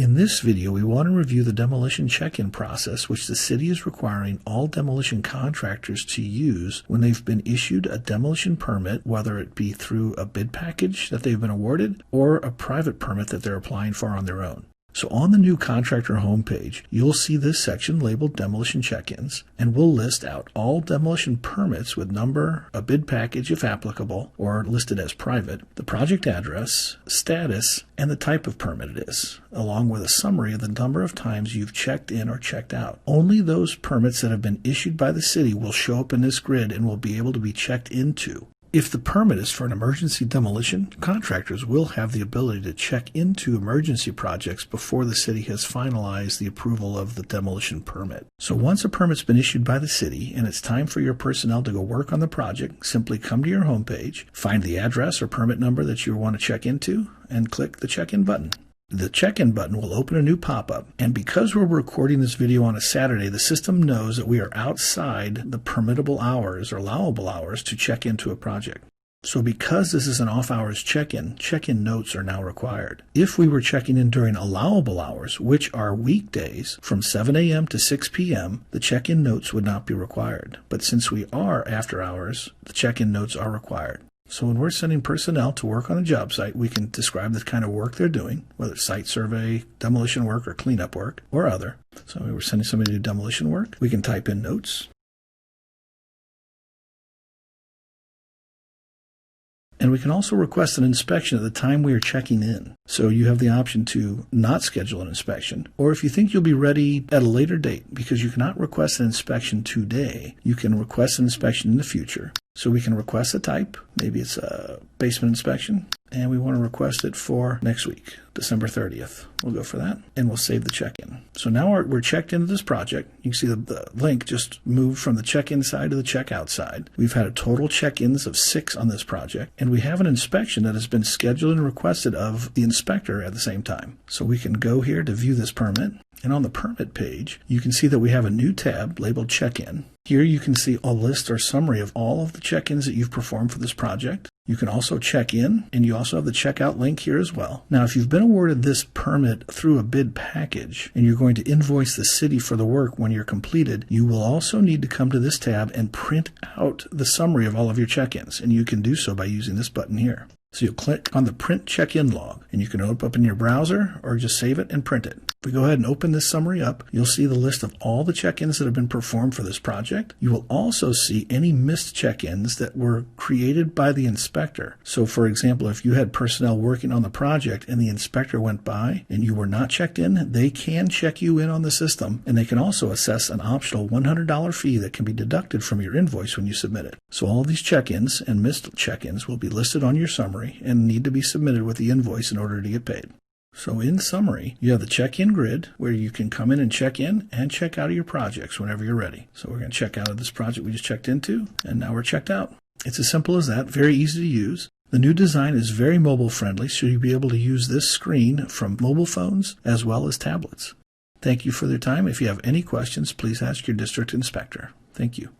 In this video, we want to review the demolition check-in process, which the city is requiring all demolition contractors to use when they've been issued a demolition permit, whether it be through a bid package that they've been awarded or a private permit that they're applying for on their own. So on the new contractor homepage, you'll see this section labeled Demolition Check-ins, and we'll list out all demolition permits with number, a bid package if applicable, or listed as private, the project address, status, and the type of permit it is, along with a summary of the number of times you've checked in or checked out. Only those permits that have been issued by the city will show up in this grid and will be able to be checked into. If the permit is for an emergency demolition, contractors will have the ability to check into emergency projects before the city has finalized the approval of the demolition permit. So once a permit's been issued by the city and it's time for your personnel to go work on the project, simply come to your homepage, find the address or permit number that you want to check into, and click the check-in button. The check-in button will open a new pop-up, and because we're recording this video on a Saturday, the system knows that we are outside the permittable hours or allowable hours to check into a project. So because this is an off-hours check-in, check-in notes are now required. If we were checking in during allowable hours, which are weekdays from 7 a.m. to 6 p.m., the check-in notes would not be required. But since we are after hours, the check-in notes are required. So when we're sending personnel to work on a job site, we can describe the kind of work they're doing, whether it's site survey, demolition work, or cleanup work, or other. So when we're sending somebody to do demolition work, we can type in notes. And we can also request an inspection at the time we are checking in. So you have the option to not schedule an inspection, or if you think you'll be ready at a later date, because you cannot request an inspection today, you can request an inspection in the future. So we can request a type, maybe it's a basement inspection, and we want to request it for next week, December 30th. We'll go for that, and we'll save the check-in. So now we're checked into this project. You can see the link just moved from the check-in side to the check-out side. We've had a total check-ins of 6 on this project, and we have an inspection that has been scheduled and requested of the inspector at the same time. So we can go here to view this permit, and on the permit page, you can see that we have a new tab labeled Check-in. Here you can see a list or summary of all of the check-ins that you've performed for this project. You can also check in, and you also have the checkout link here as well. Now, if you've been awarded this permit through a bid package, and you're going to invoice the city for the work when you're completed, you will also need to come to this tab and print out the summary of all of your check-ins, and you can do so by using this button here. So you'll click on the Print Check-in Log, and you can open up in your browser or just save it and print it. If we go ahead and open this summary up, you'll see the list of all the check-ins that have been performed for this project. You will also see any missed check-ins that were created by the inspector. So for example, if you had personnel working on the project and the inspector went by and you were not checked in, they can check you in on the system, and they can also assess an optional $100 fee that can be deducted from your invoice when you submit it. So all of these check-ins and missed check-ins will be listed on your summary and need to be submitted with the invoice in order to get paid. So in summary, you have the check-in grid where you can come in and check in and check out of your projects whenever you're ready. So we're going to check out of this project we just checked into, and now we're checked out. It's as simple as that, very easy to use. The new design is very mobile friendly, so you'll be able to use this screen from mobile phones as well as tablets. Thank you for your time. If you have any questions, please ask your district inspector. Thank you.